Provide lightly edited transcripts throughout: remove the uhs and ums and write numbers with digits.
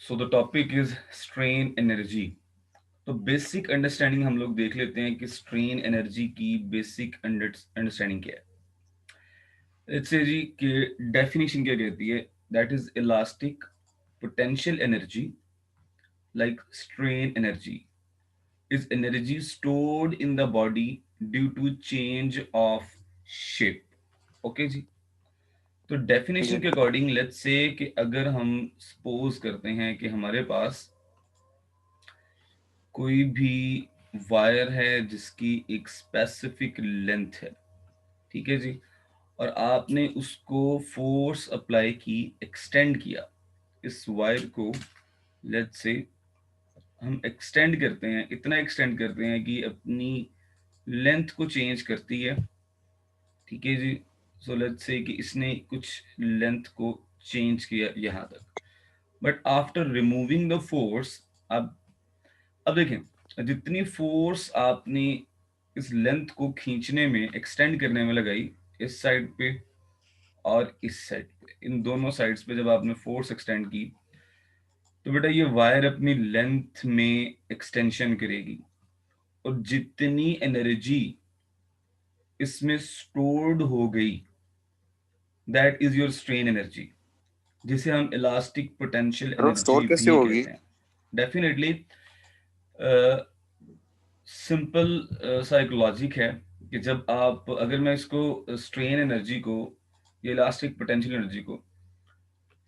So the topic is strain energy. तो basic understanding हम लोग देख लेते हैं कि स्ट्रेन एनर्जी की बेसिक अंडरस्टैंडिंग क्या है। इससे जी कि डेफिनेशन क्या कहती है, that is elastic potential energy like strain energy is energy stored in the body due to change of shape। Okay जी। तो डेफिनेशन जी। के अकॉर्डिंग लेट्स से कि अगर हम सपोज करते हैं कि हमारे पास कोई भी वायर है जिसकी एक स्पेसिफिक लेंथ है, ठीक है जी, और आपने उसको फोर्स अप्लाई की, एक्सटेंड किया इस वायर को। लेट्स से हम एक्सटेंड करते हैं, इतना एक्सटेंड करते हैं कि अपनी लेंथ को चेंज करती है, ठीक है जी। सो लेट्स से कि इसने कुछ लेंथ को चेंज किया यहाँ तक, but after removing the force, अब अब देखें जितनी फोर्स आपने इस लेंथ को खींचने में, एक्सटेंड करने में लगाई, इस साइड पे और इस साइड पे, इन दोनों साइड्स पे जब आपने फोर्स एक्सटेंड की, तो बेटा ये वायर अपनी लेंथ में एक्सटेंशन करेगी, और जितनी एनर्जी इसमें स्टोर्ड हो गई, that is your strain energy, जिसे हम इलास्टिक पोटेंशियल और वो एनर्जी स्टोर कैसे भी होगी? कहते हैं। डेफिनेटली सिंपल साइकोलॉजिक है कि जब आप, अगर मैं इसको स्ट्रेन एनर्जी को या इलास्टिक पोटेंशियल एनर्जी को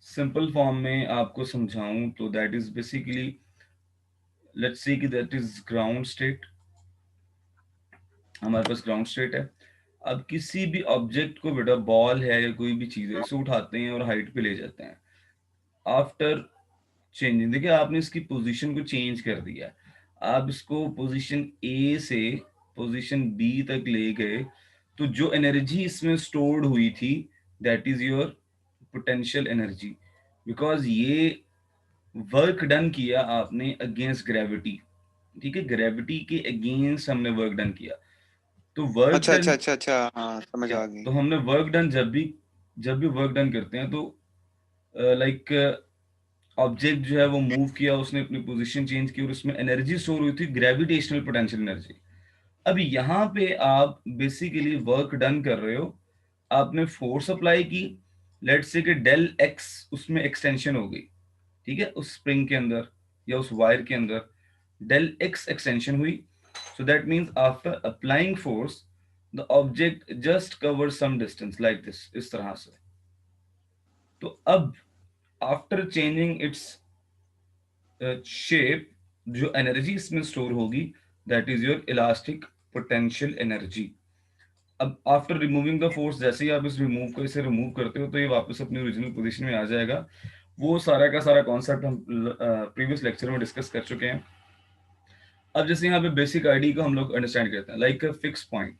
सिंपल फॉर्म में आपको समझाऊं, तो that is basically, let's say कि दैट इज ग्राउंड स्टेट। हमारे पास ग्राउंड स्टेट है। अब किसी भी ऑब्जेक्ट को, बेटा बॉल है या कोई भी चीज़ है, इसे उठाते हैं और हाइट पे ले जाते हैं। आफ्टर चेंजिंग, देखिए आपने इसकी पोजीशन को चेंज कर दिया, आप इसको पोजीशन ए से पोजीशन बी तक ले गए, तो जो एनर्जी इसमें स्टोर्ड हुई थी, that is your potential energy, because ये वर्क डन किया आपने अगेंस्ट ग्रेविटी। ठीक है, ग्रेविटी के अगेंस्ट हमने वर्क डन किया। तो वर्क अच्छा, अच्छा, डन, अच्छा, अच्छा, हाँ, समझ या आ गई। तो हमने वर्क डन, जब भी वर्क डन करते हैं, तो लाइक ऑब्जेक्ट जो है वो मूव किया, उसने अपनी पोजीशन चेंज की, और उसमें एनर्जी स्टोर हुई थी, ग्रेविटेशनल पोटेंशियल एनर्जी। अब यहाँ पे आप बेसिकली वर्क डन कर रहे हो, आपने फोर्स अप्लाई की, लेट्स से कि डेल एक्स उसमें एक्सटेंशन हो गई, ठीक है, उस स्प्रिंग के अंदर या उस वायर के अंदर डेल एक्स एक्सटेंशन हुई। So that means after applying force, the object just cover some distance like this, इस तरह से। तो अब आफ्टर चेंजिंग इट्स शेप, जो एनर्जी इसमें स्टोर होगी, that is your elastic potential energy. अब आफ्टर रिमूविंग द फोर्स, जैसे ही आप इस रिमूव को, इसे रिमूव करते हो, तो ये वापस अपनी ओरिजिनल पोजीशन में आ जाएगा। वो सारा का सारा कॉन्सेप्ट हम प्रीवियस लेक्चर में डिस्कस कर चुके हैं। अब जैसे यहाँ पे बेसिक आईडी को हम लोग अंडरस्टैंड करते हैं, like a fix point.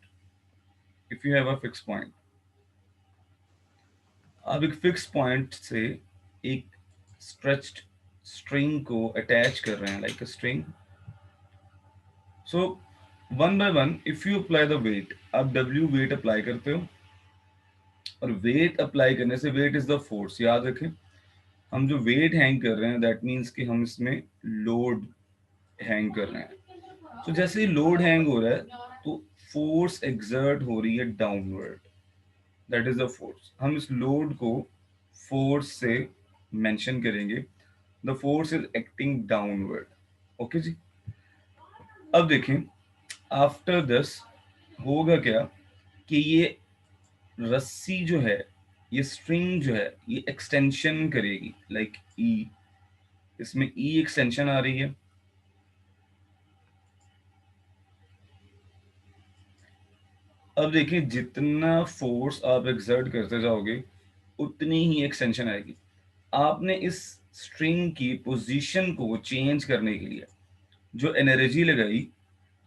If you have a fix point, आप एक फिक्स पॉइंट से एक स्ट्रेच्ड स्ट्रिंग को अटैच कर रहे हैं, like a string. So one by one if you apply the weight, आप डब्ल्यू वेट अप्लाई करते हो, और वेट अप्लाई करने से, वेट इज द फोर्स, याद रखें। हम जो वेट हैंग कर रहे हैं, दैट मीन्स कि हम इसमें लोड हैंग कर रहे हैं। तो जैसे ही लोड हैंग हो रहा है, तो फोर्स एक्सर्ट हो रही है downward, that is the force. हम इस लोड को फोर्स से मेंशन करेंगे, the force is acting downward. Okay जी। अब देखें, आफ्टर दिस होगा क्या, कि ये रस्सी जो है, ये स्ट्रिंग जो है, ये एक्सटेंशन करेगी, लाइक ई, इसमें ई एक्सटेंशन आ रही है। अब देखिए, जितना फोर्स आप एक्सर्ट करते जाओगे, उतनी ही एक्सटेंशन आएगी। आपने इस स्ट्रिंग की पोजीशन को चेंज करने के लिए जो एनर्जी लगाई,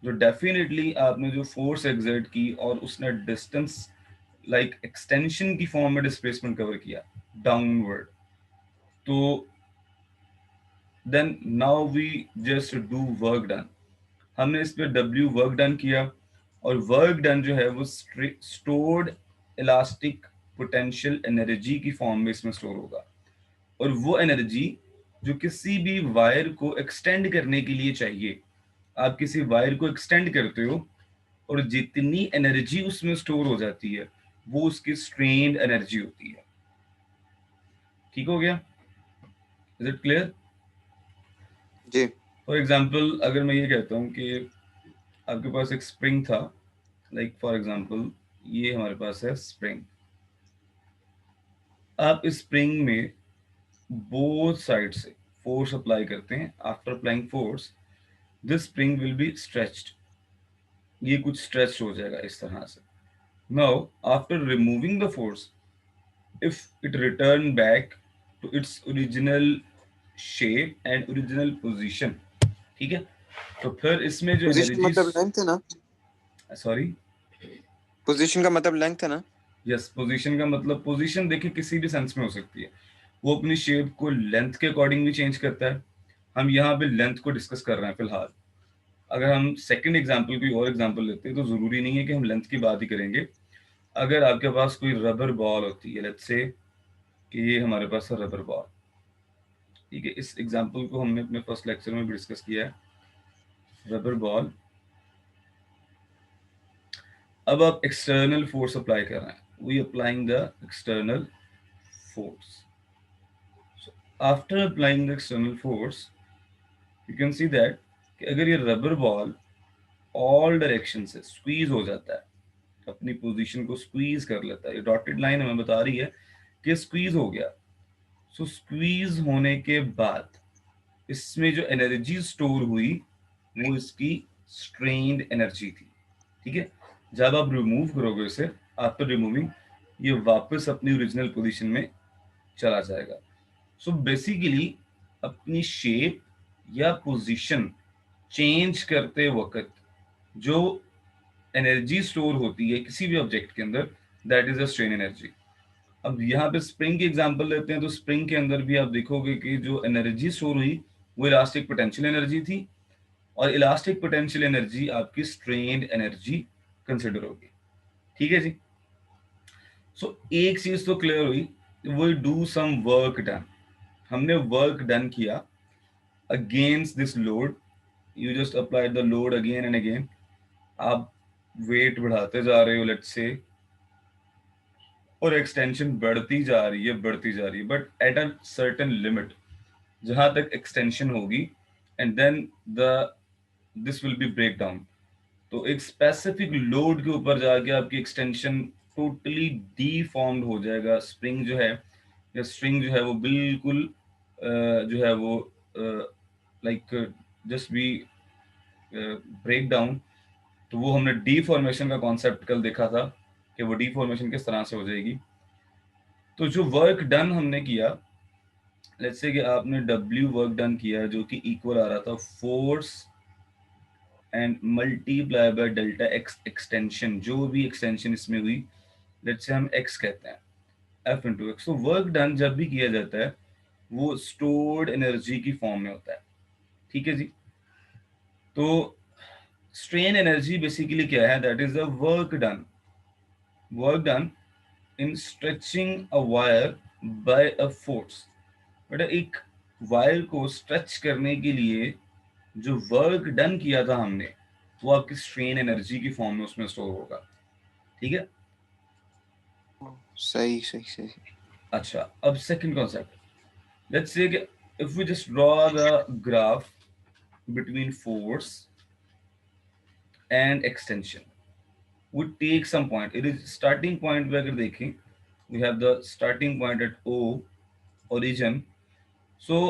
जो डेफिनेटली आपने जो फोर्स एक्सर्ट की, और उसने डिस्टेंस लाइक एक्सटेंशन की फॉर्म में डिस्प्लेसमेंट कवर किया डाउनवर्ड, तो then now we just do work done. हमने इस पे डब्ल्यू वर्क डन किया, और वर्क डन जो है वो स्टोर्ड इलास्टिक पोटेंशियल एनर्जी की फॉर्म में इसमें स्टोर होगा। और वो एनर्जी जो किसी भी वायर को एक्सटेंड करने के लिए चाहिए। आप किसी वायर को एक्सटेंड करते हो और जितनी एनर्जी उसमें स्टोर हो जाती है वो उसकी स्ट्रेन्ड एनर्जी होती है। ठीक हो गया? Is it clear? जी। फॉर एग्जाम्पल अगर मैं ये कहता हूँ कि आपके पास एक स्प्रिंग था, लाइक फॉर एग्जाम्पल ये हमारे पास है स्प्रिंग। आप इस स्प्रिंग में बोथ साइड से फोर्स अप्लाई करते हैं। After applying force this spring will be stretched, ये कुछ स्ट्रेच हो जाएगा इस तरह से। Now after removing the force, if it return back to its original shape and original position, ठीक है, तो फिर इसमें जो पोजीशन एनर्जी, मतलब लेंथ है ना? सॉरी, पोजीशन का मतलब लेंथ है ना? यस, पोजीशन का मतलब, पोजीशन देखिए किसी भी सेंस में हो सकती है। वो अपनी शेप को लेंथ के अकॉर्डिंग भी चेंज करता है। हम यहाँ पे लेंथ को डिस्कस कर रहे हैं फिलहाल। अगर हम सेकंड एग्जांपल कोई और एग्जांपल लेते हैं तो जरूरी नहीं है कि हम लेंथ की बात ही करेंगे। अगर आपके पास कोई रबर बॉल होती है, लेट्स से कि ये हमारे पास है रबर बॉल, ठीक है, इस एग्जांपल को हमने अपने फर्स्ट लेक्चर में भी डिस्कस किया है, रबर बॉल। अब आप एक्सटर्नल फोर्स अप्लाई कर रहे हैं, we applying the external force. After applying the external force you can see that कि अगर ये रबर बॉल ऑल डायरेक्शन से स्क्वीज हो जाता है, अपनी पोजीशन को स्क्वीज कर लेता है, ये डॉटेड लाइन हमें बता रही है कि स्क्वीज हो गया। सो स्क्वीज होने के बाद इसमें जो एनर्जी स्टोर हुई वो इसकी स्ट्रेन्ड एनर्जी थी। ठीक है, जब आप रिमूव करोगे इसे, आफ्टर रिमूविंग, ये वापस अपनी ओरिजिनल पोजीशन में चला जाएगा। सो बेसिकली अपनी शेप या पोजीशन चेंज करते वक्त जो एनर्जी स्टोर होती है किसी भी ऑब्जेक्ट के अंदर, that is a strain energy. अब यहाँ पे स्प्रिंग की एग्जांपल लेते हैं, तो स्प्रिंग के अंदर भी आप देखोगे कि जो एनर्जी स्टोर हुई वो इलास्टिक पोटेंशियल एनर्जी थी, और इलास्टिक पोटेंशियल एनर्जी आपकी स्ट्रेन्ड एनर्जी कंसिडर होगी। ठीक है जी। सो एक चीज तो क्लियर हुई, वो डू सम वर्क डन, हमने वर्क डन किया against this load, you just apply the load again and again. आप वेट बढ़ाते जा रहे हो लेट्स से, और एक्सटेंशन बढ़ती जा रही है, बढ़ती जा रही है, but at a certain limit जहां तक एक्सटेंशन होगी, and then the this will be break down. तो एक स्पेसिफिक लोड के ऊपर जाके आपकी एक्सटेंशन टोटली डीफॉर्म्ड हो जाएगा। स्प्रिंग जो है या स्ट्रिंग जो है वो बिल्कुल जो है वो like just be break down. तो वो हमने डीफॉर्मेशन का कॉन्सेप्ट कल देखा था कि वो डीफॉर्मेशन किस तरह से हो जाएगी। तो जो वर्क डन हमने किया, लेट्स से कि आपने डब्ल्यू वर्क डन किया जो कि इक्वल आ रहा था force and multiply by delta x extension, जो भी एक्सटेंशन इसमें हुई, लेट्स से हम एक्स कहते हैं, एफ इंटू एक्स। तो वर्क डन जब भी किया जाता है वो स्टोर्ड एनर्जी की फॉर्म में होता है। ठीक है जी। तो स्ट्रेन एनर्जी बेसिकली क्या है, that is the work done, work done in stretching a wire by a force. बेटा एक वायर को स्ट्रेच करने के लिए जो वर्क डन किया था हमने, वो आपकी स्ट्रेन एनर्जी की फॉर्म में उसमें स्टोर होगा। ठीक है। सही सही सही। अच्छा, अब सेकंड कॉन्सेप्ट, लेट्स से कि if we just draw the graph between force and extension, we take some point, it is starting point पे अगर देखें, we have the starting point at O, origin। so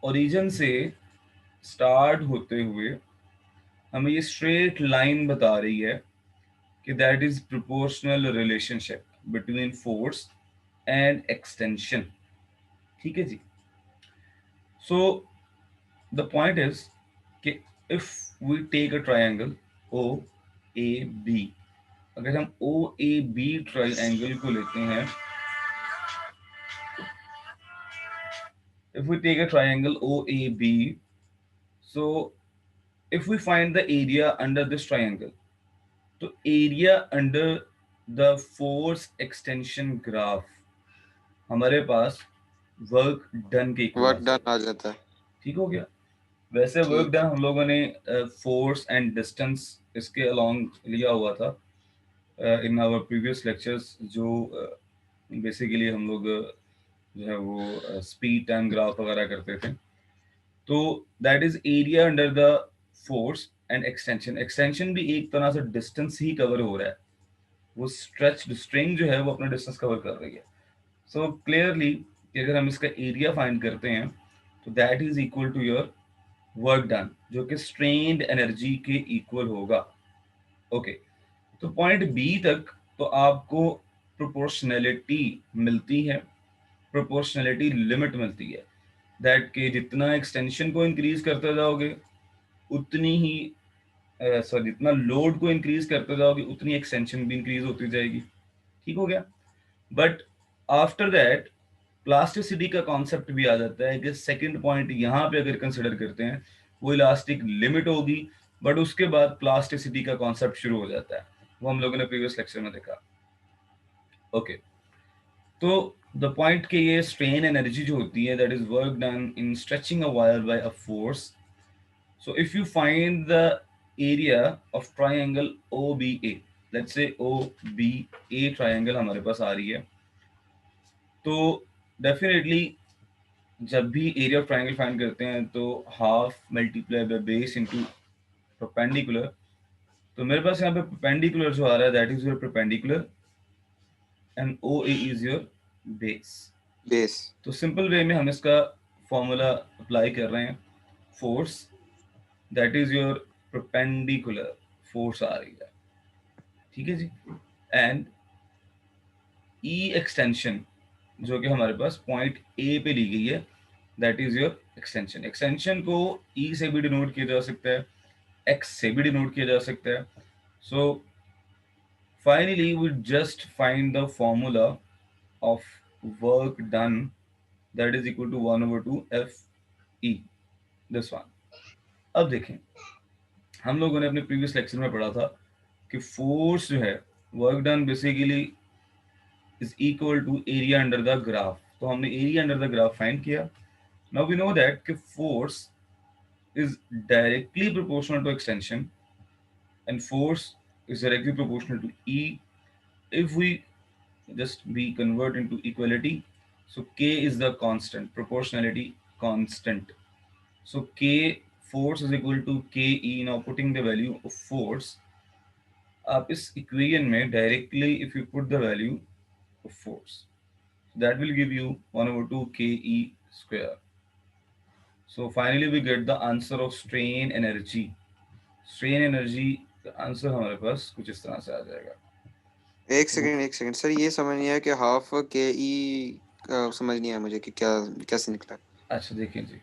origin से start होते हुए हमें ये straight line बता रही है कि दैट इज proportional relationship between force and extension. ठीक है जी। सो द पॉइंट इज कि if we take a triangle O A B, अगर हम ओ ए बी ट्रायंगल को लेते हैं, if we take a triangle O A B, so if we find the area under this triangle, तो area under the force extension graph हमारे पास work done के equal आ वर्क डन जाएगा। आ जाता है। ठीक हो गया। वैसे वर्क ठीक। डन हम लोगों ने फोर्स एंड डिस्टेंस इसके अलोंग लिया हुआ था इन आवर प्रीवियस लेक्चर्स, जो बेसिकली हम लोग जो है वो स्पीड टाइम ग्राफ वगैरह करते थे। तो that is area under the force and extension. Extension भी एक तरह से डिस्टेंस ही कवर हो रहा है, वो स्ट्रेच स्ट्रिंग जो है वो अपना डिस्टेंस कवर कर रही है। सो क्लियरली कि अगर हम इसका एरिया फाइंड करते हैं तो that is equal to your work done, जो कि स्ट्रेन्ड एनर्जी के इक्वल होगा। ओके, तो पॉइंट बी तक तो आपको प्रोपोर्शनैलिटी मिलती है, प्रोपोर्शनैलिटी लिमिट मिलती है, दैट के जितना एक्सटेंशन को इंक्रीज करते जाओगे उतनी ही सॉरी जितना लोड को इंक्रीज करते जाओगे उतनी एक्सटेंशन भी इंक्रीज होती जाएगी। ठीक हो गया। बट आफ्टर दैट प्लास्टिसिटी का कॉन्सेप्ट भी आ जाता है कि सेकंड पॉइंट यहाँ पे अगर कंसिडर करते हैं वो इलास्टिक लिमिट होगी, बट उसके बाद प्लास्टिसिटी का कॉन्सेप्ट शुरू हो जाता है, वो हम लोगों ने प्रीवियस लेक्चर में देखा। ओके, तो द पॉइंट के ये स्ट्रेन एनर्जी जो होती है that is work done in stretching a wire by a force. So if you find the area of triangle O B A, let's say O B A triangle हमारे पास आ रही है, तो definitely जब भी area of triangle find करते हैं तो half multiply by base into perpendicular. तो मेरे पास यहाँ पे परपेंडिकुलर जो आ रहा है that is your perpendicular and O A is your base. Base. तो सिंपल वे में हम इसका फॉर्मूला अप्लाई कर रहे हैं। Force that is your perpendicular force आ रही है, ठीक है जी। एंड ई एक्सटेंशन जो कि हमारे पास पॉइंट ए पे ली गई है that is your extension. Extension को ई से भी डिनोट किया जा सकता है, एक्स से भी डिनोट किया जा सकता है। So finally we just find the formula of work done that is equal to 1/2 F E, this one. अब देखें, हम लोगों ने अपने प्रीवियस लेक्चर में पढ़ा था कि फोर्स जो है work done basically is equal to area under the graph. तो हमने area under the graph find किया। नाउ वी नो दैट कि force is directly proportional to extension and force is directly proportional to E. If we just be convert into equality, so K is the constant, proportionality constant. So K force is equal to KE. Now putting the value of force, आप इस equation में directly if you put the value of force, that will give you 1/2 KE square. So finally we get the answer of strain energy. Strain energy का answer हमारे पास कुछ इस तरह से आ जाएगा। एक सेकंड सर, ये समझ नहीं आया कि हाफ के ई समझ नहीं आया मुझे कि क्या कैसे निकला। अच्छा देखिए जी,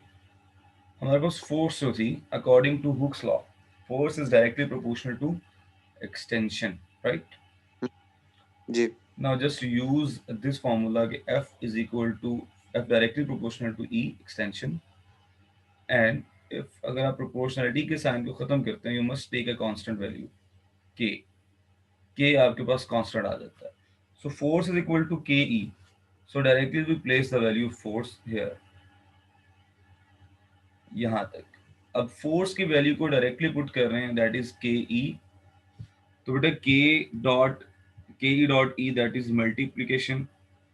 हमारे पास फोर्स जो थी according to Hooke's law, force is directly proportional to extension, right. जी। Now just use this formula कि F is equal to F directly proportional to E extension. And if अगर आप प्रोपोर्शनलिटी के साइन को खत्म करते हैं you must take a constant value K। K आपके पास कांस्टेंट आ जाता है। So force is equal to KE। So directly we place the value force here, यहां तक। अब फोर्स की वैल्यू को डायरेक्टली पुट कर रहे हैं दैट इज के ई। तो बेटा के E dot E that is multiplication,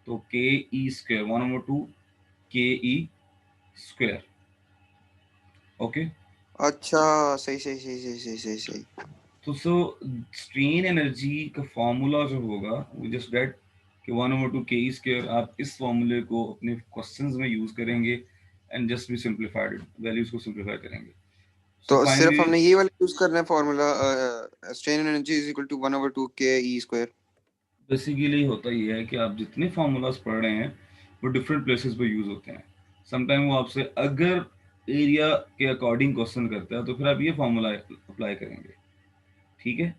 तो के E square 1/2 K E square. Okay, अच्छा, सही सही सही सही सही सही सही। तो सो स्ट्रेन एनर्जी का फॉर्मूला जो होगा वो जस्ट दैट कि 1/2 के ई स्क्वायर। आप इस फॉर्मूले को अपने क्वेश्चंस में यूज करेंगे एंड जस्ट भी सिंप्लीफाइड वैल्यूज को सिंप्लीफाई करेंगे। सो तो सिर्फ फाइनली हमने ये वाला यूज करना है formula, strain energy is equal to 1/2 K E square. Basically होता ये है कि आप जितने फार्मूलाज पढ़ रहे हैं वो डिफरेंट प्लेसेस पे यूज होते हैं। समटाइम वो आपसे अगर एरिया के अकॉर्डिंग क्वेश्चन करता है तो फिर आप ये फार्मूला अप्लाई करेंगे, ठीक है।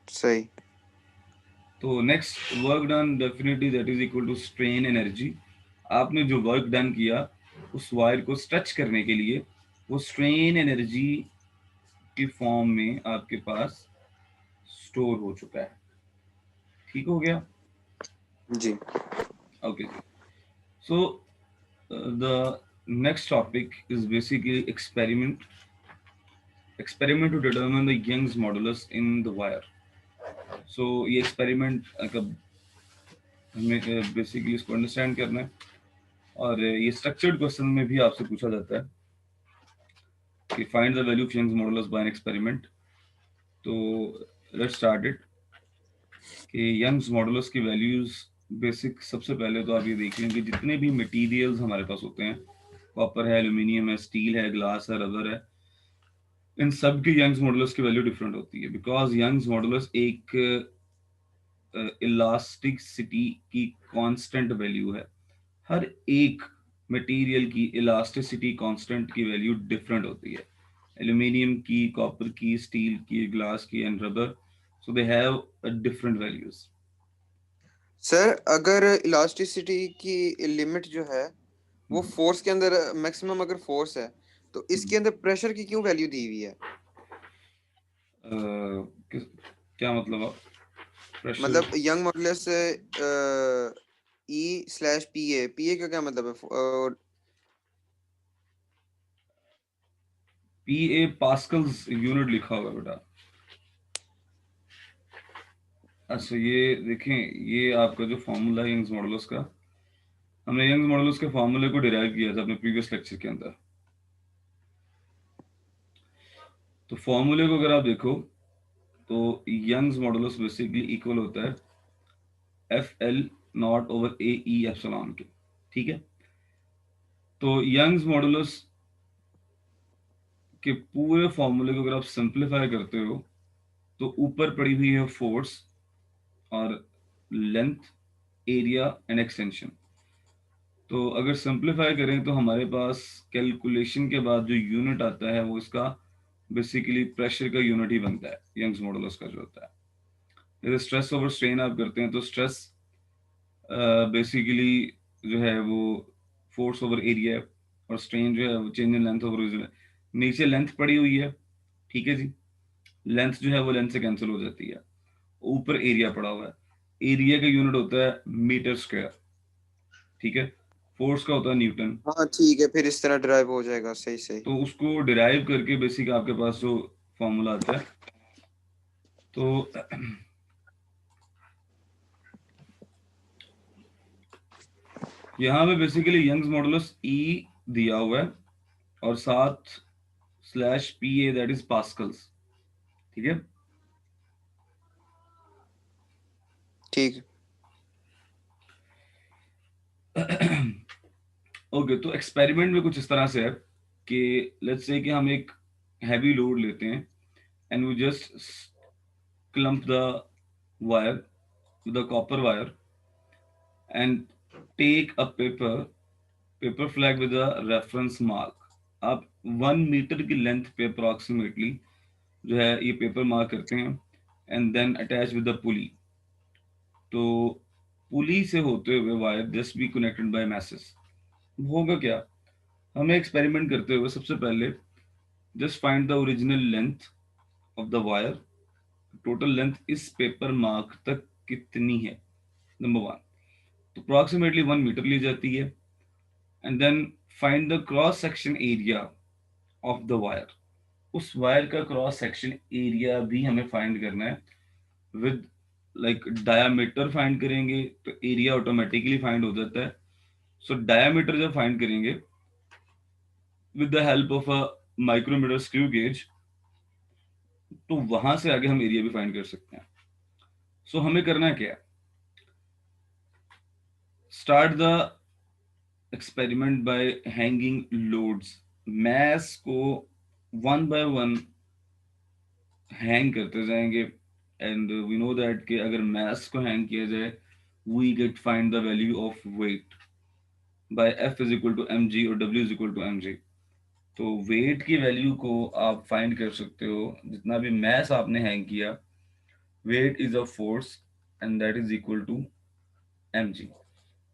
सही। तो next work done definitely that is equal to strain energy. आपने जो वर्क डन किया उस वायर को स्ट्रेच करने के लिए वो स्ट्रेन एनर्जी की फॉर्म में आपके पास स्टोर हो चुका है। ठीक हो गया। जी। ओके जी। So the next topic is basically experiment to determine the Young's modulus in the wire. So ये experiment हमें बेसिकली इसको अंडरस्टैंड करना है, और ये स्ट्रक्चर्ड क्वेश्चन में भी आपसे पूछा जाता है कि find the value of Young's modulus by an experiment. तो लेट्स स्टार्ट इट कि यंग्स मॉडुलस की वैल्यूज बेसिक। सबसे पहले तो आप ये देख लें कि जितने भी मटेरियल्स हमारे पास होते हैं, कॉपर है, एल्यूमिनियम है, स्टील है, ग्लास है, रबर है, इन सब की यंग्स मॉडुलस की वैल्यू डिफरेंट होती है, बिकॉज यंग्स मॉडुलस एक इलास्टिसिटी की कांस्टेंट वैल्यू है। हर एक मटेरियल की इलास्टिसिटी कांस्टेंट की वैल्यू डिफरेंट होती है, एल्यूमिनियम की, कॉपर की, स्टील की, ग्लास की and rubber, so they have different values. Sir अगर इलास्टिसिटी की लिमिट जो है वो फोर्स के अंदर मैक्सिमम अगर फोर्स है, तो इसके अंदर प्रेशर की क्यों वैल्यू दी हुई है? क्या मतलब प्रेशर? मतलब young modulus E slash P ए का क्या मतलब है? पी ए पास्कल्स यूनिट लिखा हुआ है बेटा। अच्छा ये देखें, ये आपका जो फॉर्मूला है यंग्स मॉडुलस का, हमने यंग्स मॉडुलस के फॉर्मूले को डिराइव किया था अपने प्रीवियस लेक्चर के अंदर। तो फॉर्मूले को अगर आप देखो तो यंग्स मॉडुलस बेसिकली इक्वल होता है एफ एल नॉट ओवर ए ई एप्सिलॉन के। ठीक है, तो यंग्स मॉडुलस के पूरे फॉर्मूले को अगर आप सिंप्लीफाई करते हो तो ऊपर पड़ी हुई है फोर्स और लेंथ, एरिया एंड एक्सटेंशन। तो अगर सिंप्लीफाई करें तो हमारे पास कैलकुलेशन के बाद जो यूनिट आता है वो इसका बेसिकली प्रेशर का यूनिट ही बनता है, यंग्स मॉडुलस का जो होता है। जैसे स्ट्रेस ओवर स्ट्रेन आप करते हैं तो स्ट्रेस बेसिकली जो है वो फोर्स ओवर एरिया है, और स्ट्रेन जो है वो change in length over origin. नीचे लेंथ पड़ी हुई है, ठीक है जी, लेंथ जो है वो लेंथ से कैंसिल हो जाती है, ऊपर एरिया पड़ा हुआ है। एरिया का यूनिट होता है मीटर स्क्वायर, ठीक है, फोर्स का होता है न्यूटन। हाँ ठीक है, फिर इस तरह ड्राइव हो जाएगा। सही सही। तो उसको डिराइव करके बेसिक आपके पास जो फॉर्मूला आता है, तो यहाँ पे बेसिकली यंग्स मॉडुलस ई दिया हुआ है और साथ slash P A that is pascals. ठीक है, ठीक। ओके तो एक्सपेरिमेंट में कुछ इस तरह से है कि लेट्स से कि हम एक हैवी लोड लेते हैं and we just clamp the wire with a copper wire and take a paper flag with a reference mark। आप 1 मीटर की लेंथ पे अप्रोक्सीमेटली जो है ये पेपर मार्क करते हैं and then attach with the pulley. तो पुली से होते हुए wire just be connected by message. होगा क्या, हमें एक्सपेरिमेंट करते हुए सबसे पहले just find the original length of the wire. Total length इस पेपर मार्क तक कितनी है, नंबर वन। तो अप्रोक्सीमेटली 1 मीटर ली जाती है and then find the cross section area of the wire. उस वायर का क्रॉस सेक्शन एरिया भी हमें फाइंड करना है विद लाइक डायामीटर फाइंड करेंगे तो एरिया ऑटोमेटिकली फाइंड हो जाता है। सो डायामीटर जब फाइंड करेंगे with the help of a micrometer screw gauge, तो वहां से आगे हम एरिया भी फाइंड कर सकते हैं। सो हमें करना क्या है, start the experiment by hanging loads. Mass को वन बाय वन हैंग करते जाएंगे एंड वी नो दैट कि अगर मास को हैंग किया जाए we get find the value of weight by F is equal to M g और W is equal to M g. तो वेट की वैल्यू को आप फाइंड कर सकते हो, जितना भी मास आपने हैंग किया, weight is a force and that is equal to M G.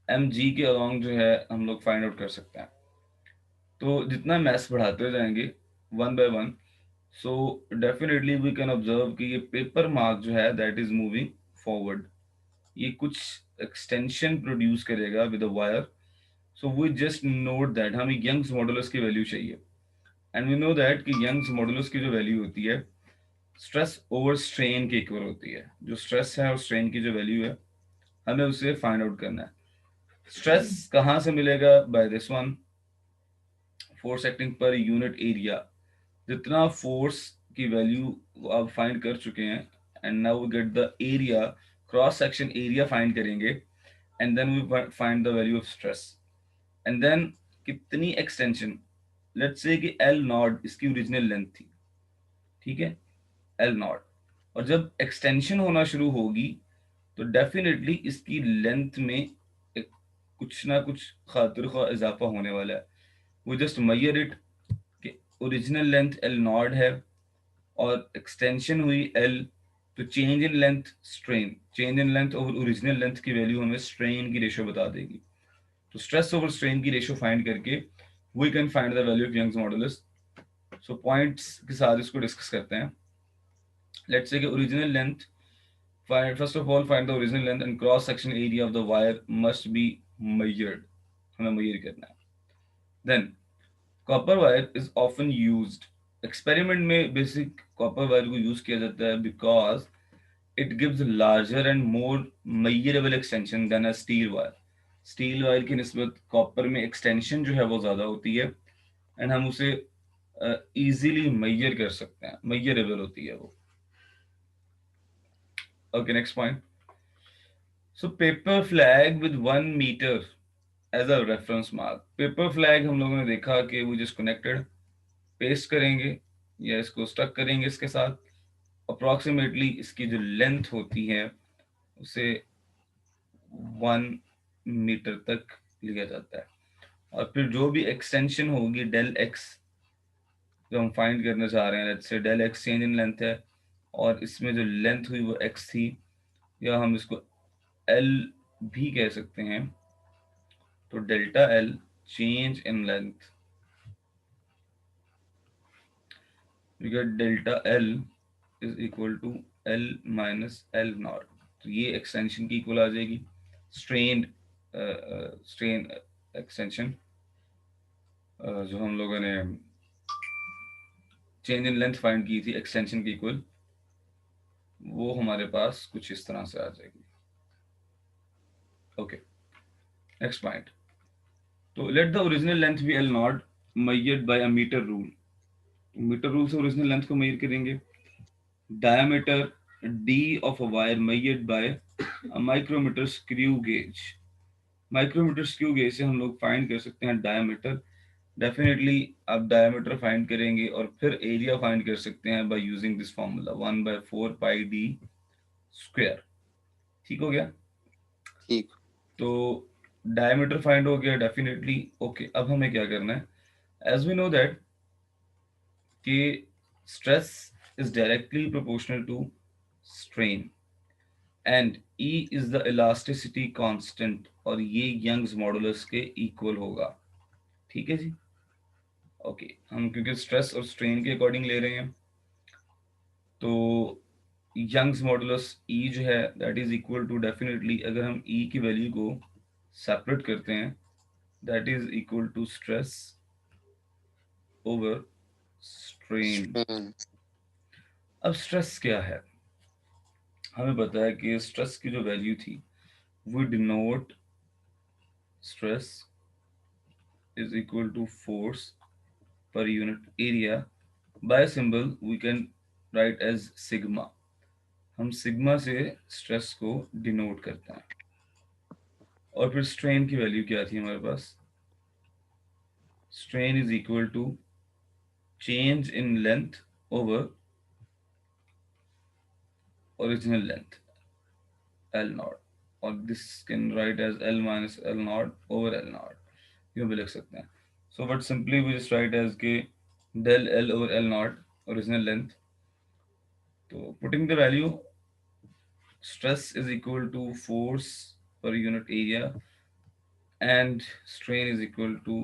M G के अलॉन्ग जो है हम लोग फाइंड आउट कर सकते हैं। तो जितना मास बढ़ाते जाएंगे one by one, so definitely we can observe कि ये पेपर मार्क जो है दैट इज मूविंग फॉरवर्ड। ये कुछ एक्सटेंशन प्रोड्यूस करेगा with a wire so we just note that हमें यंग्स मॉडुलस की वैल्यू चाहिए, एंड वी नो दैट कि यंग्स मॉडुलस की जो वैल्यू होती है स्ट्रेस ओवर स्ट्रेन के इक्वल होती है। जो स्ट्रेस है और स्ट्रेन की जो वैल्यू है हमें उसे फाइंड आउट करना है। स्ट्रेस कहाँ से मिलेगा? By this one, force acting per unit area. जितना फोर्स की वैल्यू आप फाइंड कर चुके हैं, and now we get the area, cross section area find करेंगे, and then we find the value of stress, and then कितनी extension, let's say कि L naught इसकी ओरिजिनल लेंथ थी, ठीक है, एल नॉट, और जब एक्सटेंशन होना शुरू होगी तो डेफिनेटली इसकी लेंथ में एक कुछ ना कुछ खातिर ख्वाह इजाफा होने वाला है। वो जस्ट मैयर इट कि ओरिजिनल लेंथ एल नॉट है और एक्सटेंशन हुई एल, तो change in length strain, change in length over original length की वैल्यू हमें स्ट्रेन की रेशो बता देगी। तो स्ट्रेस ओवर स्ट्रेन की रेशो फाइंड करके we can find the value of Young's modulus. So points के साथ इसको डिस्कस करते हैं। लेट्स से कि original length, find first of all find the original length and cross section area of the wire must be measured, हमें measure करना है। Then copper wire is often used, experiment में basic copper wire को use किया जाता है because it gives larger and more measurable extension than a steel wire। Steel wire की निस्बत कॉपर में एक्सटेंशन जो है वो ज़्यादा होती है, एंड हम उसे इजीली मेजर कर सकते हैं, मेजरेबल होती है वो। Okay, next point. So paper flag with 1 metre as a reference mark. Paper flag हम लोगों ने देखा कि वो जस्ट कनेक्टेड, पेस्ट करेंगे या इसको स्टक करेंगे इसके साथ, अप्रॉक्सीमेटली इसकी जो लेंथ होती है उसे 1 मीटर तक लिया जाता है, और फिर जो भी एक्सटेंशन होगी डेल एक्स जो हम फाइंड करना चाह रहे हैं, let's say del X change in length है और इसमें जो लेंथ हुई वो एक्स थी, या हम इसको एल भी कह सकते हैं, तो delta L change in length, we get delta L is equal to L minus L not. तो ये एक्सटेंशन की इक्वल आ जाएगी, स्ट्रेन स्ट्रेन एक्सटेंशन जो हम लोगों ने चेंज इन लेंथ फाइंड की थी एक्सटेंशन की इक्वल, वो हमारे पास कुछ इस तरह से आ जाएगी। Okay, next point. तो let the original length be L naught measured by a metre rule. Metre rule से ओरिजिनल लेंथ को मेजर करेंगे। diameter d of a wire measured by a micrometer screw gauge। Micrometer screw gauge से हम लोग find कर सकते हैं diameter. Definitely आप डायमीटर फाइंड करेंगे और फिर एरिया फाइंड कर सकते हैं by using this formula 1/4 pi d square. ठीक हो गया? ठीक। तो डायमीटर फाइंड हो गया डेफिनेटली। ओके, अब हमें क्या करना है? एज वी नो दैट कि stress is directly proportional to strain and E is the elasticity constant, और ये यंग्स मॉडुलस के इक्वल होगा। ठीक है जी? ओके, हम क्योंकि स्ट्रेस और स्ट्रेन के अकॉर्डिंग ले रहे हैं, तो यंग्स मॉडुलस E जो है that is equal to, definitely अगर हम E की वैल्यू को सेपरेट करते हैं, that is equal to stress over strain. Strain. अब स्ट्रेस क्या है? हमें पता है कि स्ट्रेस की जो वैल्यू थी, we denote stress is equal to force per unit area by symbol we can write as sigma। हम सिग्मा से स्ट्रेस को डिनोट करते हैं। और फिर स्ट्रेन की वैल्यू क्या थी हमारे पास? Strain is equal to change in length over original length L naught, और this can write as L minus L naught over L naught, यूं भी लिख सकते हैं। So but simply we just write as के del L over L naught original length. तो putting the value, stress is equal to force per unit area and strain is equal to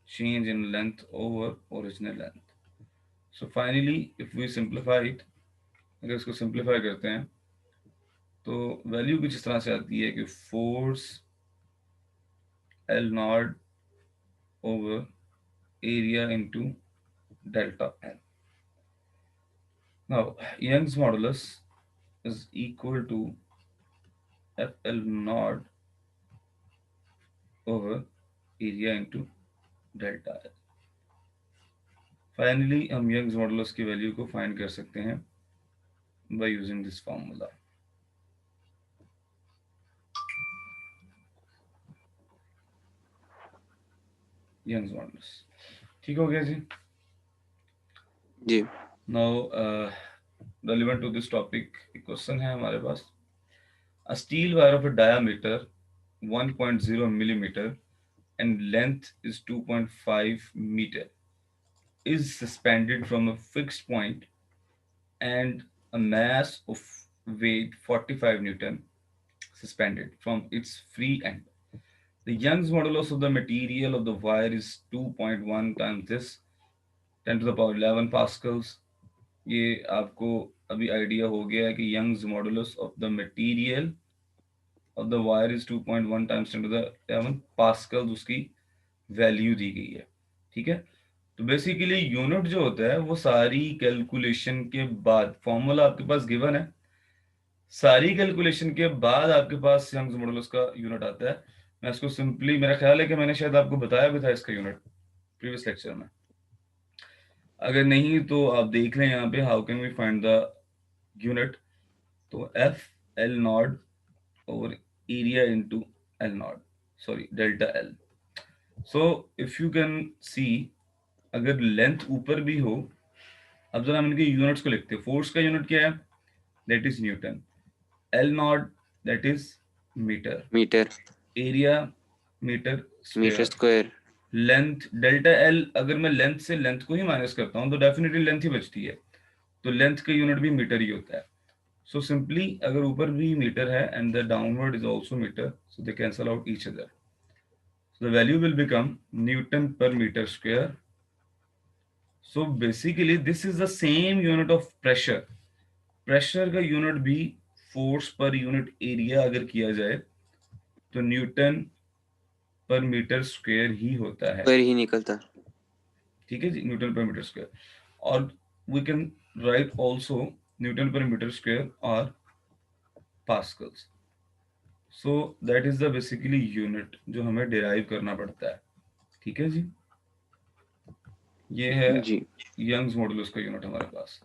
change in length over original length। So finally if we simplify it, अगर इसको simplify करते हैं तो value कुछ इस तरह से आती है कि force L not over area into delta L. Now Young's modulus is equal to FL naught over area into delta L. Finally हम यंग्स मॉडुलस की वैल्यू को फाइंड कर सकते हैं by using this formula. Young's modulus ठीक हो गया जी. जी. Now relevant to this topic एक क्वेश्चन है हमारे पास. A steel wire of a diameter 1.0 millimeter and length is 2.5 meter is suspended from a fixed point and a mass of weight 45 newton suspended from its free end. The Young's modulus of the material of the wire is 2.1 times this 10 to the power 11 pascals. ये आपको अभी idea हो गया है कि Young's modulus of the material of the wire is 2.1 times 10 to the 11 pascals उसकी value दी गई है. ठीक है. तो बेसिकली यूनिट जो होता है वो सारी कैलकुलेशन के बाद फॉर्मूला आपके पास गिवन है. सारी कैलकुलेशन के बाद आपके पास यंग्स मॉडुलस का यूनिट आता है. मैं इसको सिंपली मेरा ख्याल है कि मैंने शायद आपको बताया भी था इसका यूनिट प्रीवियस लेक्चर में. अगर नहीं तो आप देख लें यहाँ पे how can we find the unit. तो F L naught over area into L naught sorry delta L. So if you can see अगर लेंथ ऊपर भी हो. अब जरा हम इनके यूनिट्स को लिखते हैं. फोर्स का यूनिट क्या है? That is newton. L naught that is metre. Metre. Area metre metre square. Square. Length delta L. अगर मैं लेंथ से लेंथ को ही माइनस करता हूं तो डेफिनेटली लेंथ ही बचती है. तो लेंथ का यूनिट भी मीटर ही होता है. सो सिंपली अगर ऊपर भी मीटर है and the downward is also metre so they cancel out each other. So the value will become newton per metre square. So basically this is the same unit of pressure. Pressure का unit भी force per unit area अगर किया जाए तो Newton per metre square ही होता है. Square ही निकलता. ठीक है जी. Newton per metre square. और we can write also newton per metre square और pascals. So that is the basically unit जो हमें डिराइव करना पड़ता है. ठीक है जी. ये है जी. यंग्स मॉडुलस का यूनिट हमारे पास.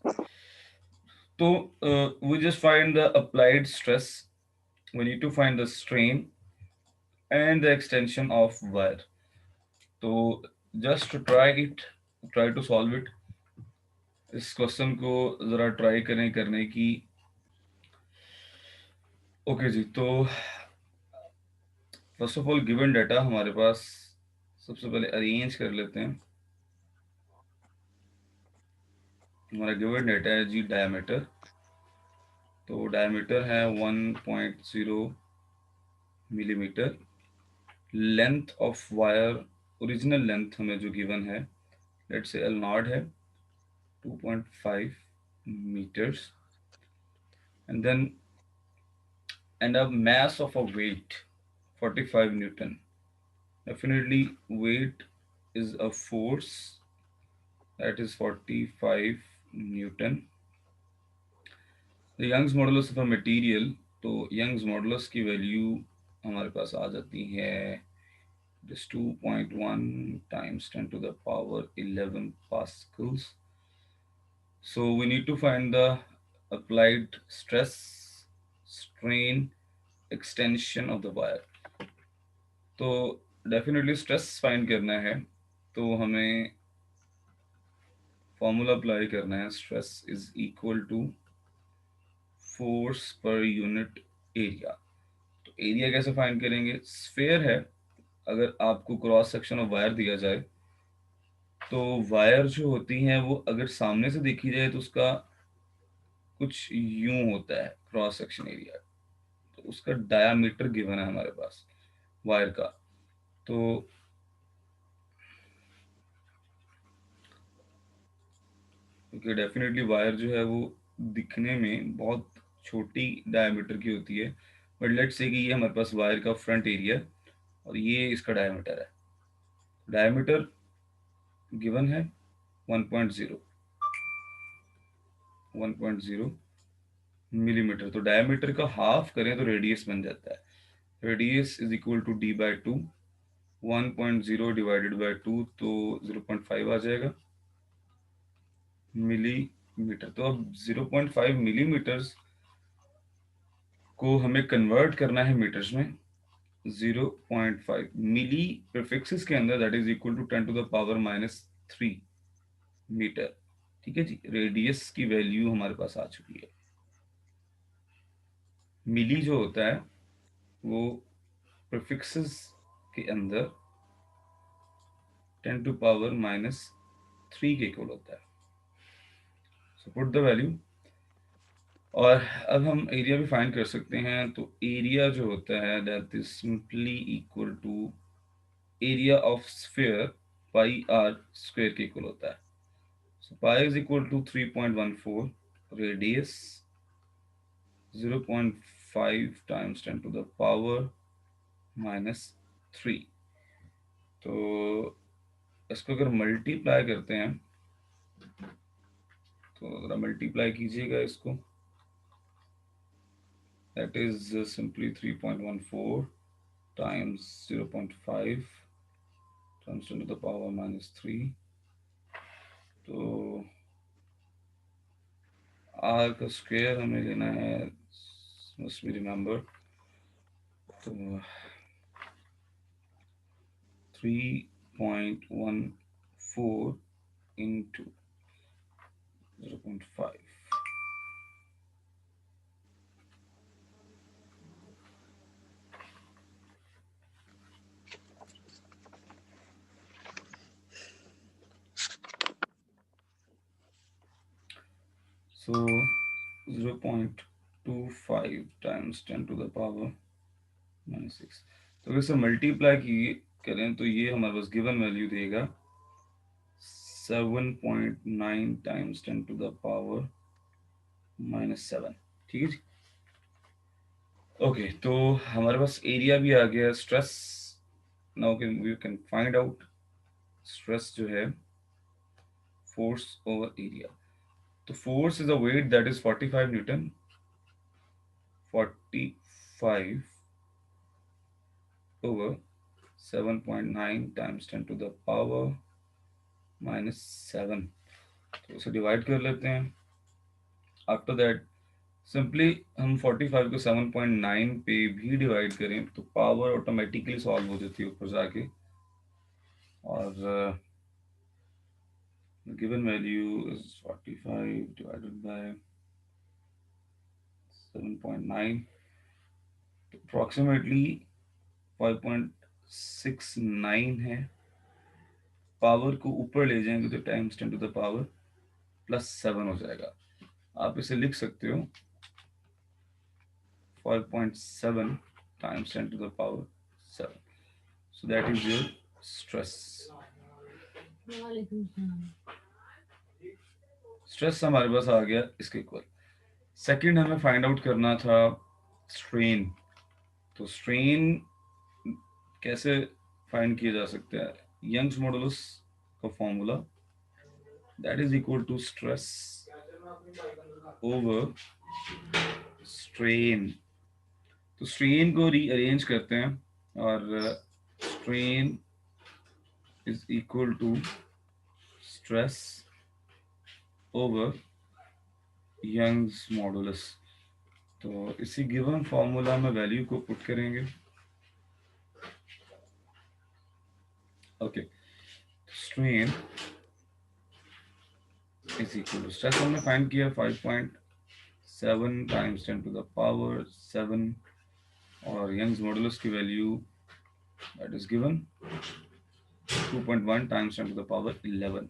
तो we just find the applied stress. We need to find the strain and the extension of wire. तो just to try to solve it. इस क्वेश्चन को जरा ट्राई करें करने की. ओके जी. तो first of all given data हमारे पास सबसे पहले अरेंज कर लेते हैं. हमारा गिवन डाटा है जी डायमीटर. तो डायमीटर है 1.0 millimetre. Length of wire original length हमें जो गिवन है लेट्स से एल नॉट है 2.5 meters. And then and a mass of a weight 45 newton. Definitely weight is a force that is 45 newton. The Young's modulus of a material. तो Young's modulus की value हमारे पास आ जाती है this 2.1 times 10 to the power 11 pascals. So we need to find the applied stress, strain, extension of the wire. तो definitely stress find करना है तो हमें फॉर्मूला अप्लाई करना है. Stress is equal to force per unit area. तो area कैसे find करेंगे? स्फेयर है. अगर आपको क्रॉस सेक्शन ऑफ वायर दिया जाए तो वायर जो होती हैं वो अगर सामने से देखी जाए तो उसका कुछ यूं होता है क्रॉस सेक्शन एरिया. तो उसका डायामीटर गिवन है हमारे पास वायर का. तो क्योंकि डेफिनेटली वायर जो है वो दिखने में बहुत छोटी डायमीटर की होती है. बट लेट्स से कि ये हमारे पास वायर का फ्रंट एरिया और ये इसका डायमीटर है. डायमीटर गिवन है 1.0 मिलीमीटर, तो डायमीटर का हाफ करें तो रेडियस बन जाता है। Radius is equal to D by two, 1.0 divided by two तो 0.5 आ जाएगा मिलीमीटर। तो अब 0.5 मिलीमीटर्स को हमें कन्वर्ट करना है मीटर्स में। 0.5 मिली प्रीफिक्सेस के अंदर that is equal to 10 to the power -3 metre. ठीक है जी, रेडियस की वैल्यू हमारे पास आ चुकी है। मिली जो होता है वो प्रीफिक्सेस के अंदर 10 टू पावर -3 के इक्वल होता है। सो पुट द वैल्यू, और अब हम एरिया भी फाइंड कर सकते हैं। तो एरिया जो होता है that is simply equal to area of sphere pi r square के इक्वल होता है। So pi is equal to 3.14, radius 0.5 times 10 to the power -3। तो इसको अगर मल्टीप्लाई करते हैं तो ज़रा मल्टीप्लाई कीजिएगा इसको, that is simply 3.14 times 0.5 times 10 to the power -3। तो आर का स्क्वायर हमें लेना है, मस्ट बी रिमेंबर। तो 3.14 into 0.5, so 0.25 times 10 to the power -6। तो अगर इसे मल्टीप्लाई की करें तो ये हमारे पास गिवन वैल्यू देगा 7.9 टाइम्स 10 टू द पावर -7। ठीक है जी। ओके, तो हमारे पास एरिया भी आ गया। Stress now we can find out stress जो है फोर्स ओवर एरिया। तो force is a weight that is 45 newton, 45 over 7.9 times 10 to the power -7। तो उसे डिवाइड कर लेते हैं। आफ्टर दैट सिंपली हम 45 को 7.9 पे भी डिवाइड करें तो पावर ऑटोमेटिकली सॉल्व हो जाती है ऊपर जाके, और given value is 45 divided by 7.9, approximately 5.69 है। पावर को ऊपर ले जाएंगे तो टाइम्स 10 टू द पावर +7 हो जाएगा। आप इसे लिख सकते हो 5.7 times 10 to the power 7। So that is your stress। Stress हमारे पास आ गया इसके इक्वल। सेकंड हमें फाइंड आउट करना था स्ट्रेन। तो स्ट्रेन कैसे फाइंड किया जा सकता है? यंग्स मॉडुलस का formula that is equal to stress over strain. तो स्ट्रेन को रीअरेंज करते हैं, और strain is equal to stress over Young's modulus. तो इसी गिवन फॉर्मूला में वैल्यू को पुट करेंगे। Okay, strain is equal to stress हमने फाइंड किया 5.7 टाइम्स 10 टू द पावर 7, और यंग्स मॉडुलस की value that is given 2.1 times 10 to the power 11,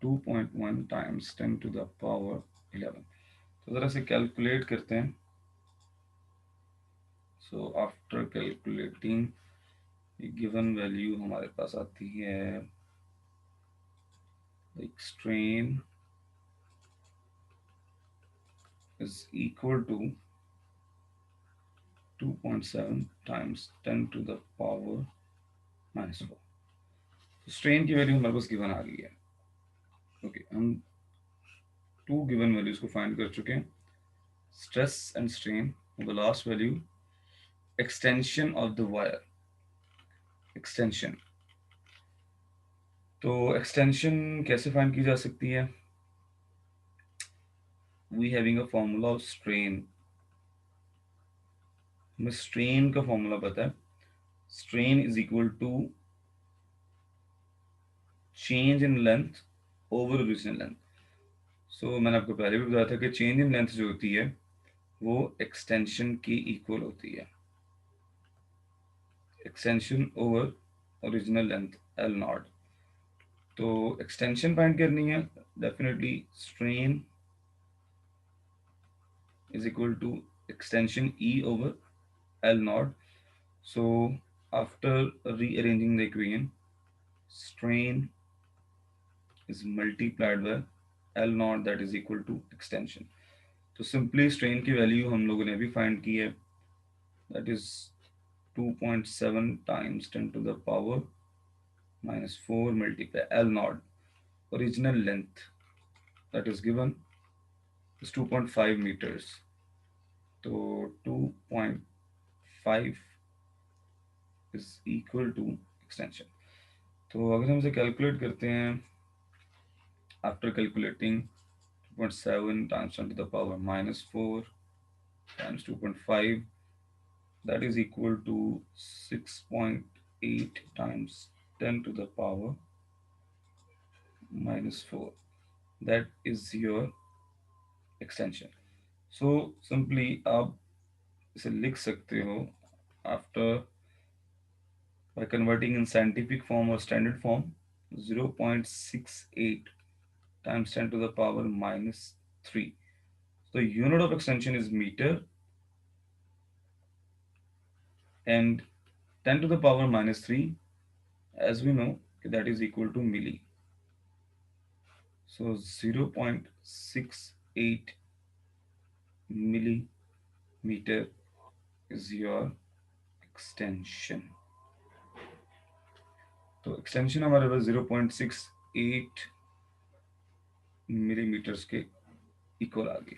2.1 times 10 to the power 11। तो ज़रा से कैलकुलेट करते हैं। So after calculating given value हमारे पास आती है strain is equal to 2.7 times 10 to the power -4। Strain की वैल्यू हमारे पास गिवन आ गई है। ओके, हम 2 गिवन वैल्यूज को फाइंड कर चुके हैं, stress and strain. The last value extension of the wire, extension. तो एक्सटेंशन कैसे फाइंड की जा सकती है? We having a formula of strain. हमें स्ट्रेन का फॉर्मूला पता है, strain is equal to change in length over original length. So मैंने आपको पहले भी बताया था कि चेंज इन लेंथ जो होती है वो एक्सटेंशन की इक्वल होती है, extension over original length L not. तो एक्सटेंशन फाइंड करनी है, definitely strain is equal to extension E over L naught. So after rearranging the equation, strain is multiplied by L naught, that is equal to extension. तो simply strain की value हम लोगों ने भी find की है, that is 2.7 times 10 to the power -4 multiply L naught, original length that is given is 2.5 meters. तो 2.5 is equal to extension. तो अगर हम इसे कैलकुलेट करते हैं, after calculating 2.7 times 10 to the power -4 times 2.5, that is equal to 6.8 times 10 to the power -4. That is your extension. So simply आप इसे लिख सकते हो, after by converting in scientific form or standard form, 0.68 times 10 to the power -3. The unit of extension is meter, and 10 to the power -3, as we know, that is equal to milli. So 0.68 millimeter is your extension. तो extension हमारे पास 0.68 millimetres के equal आ गई।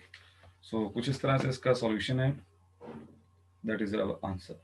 सो कुछ इस तरह से इसका solution है, दैट इज आवर आंसर।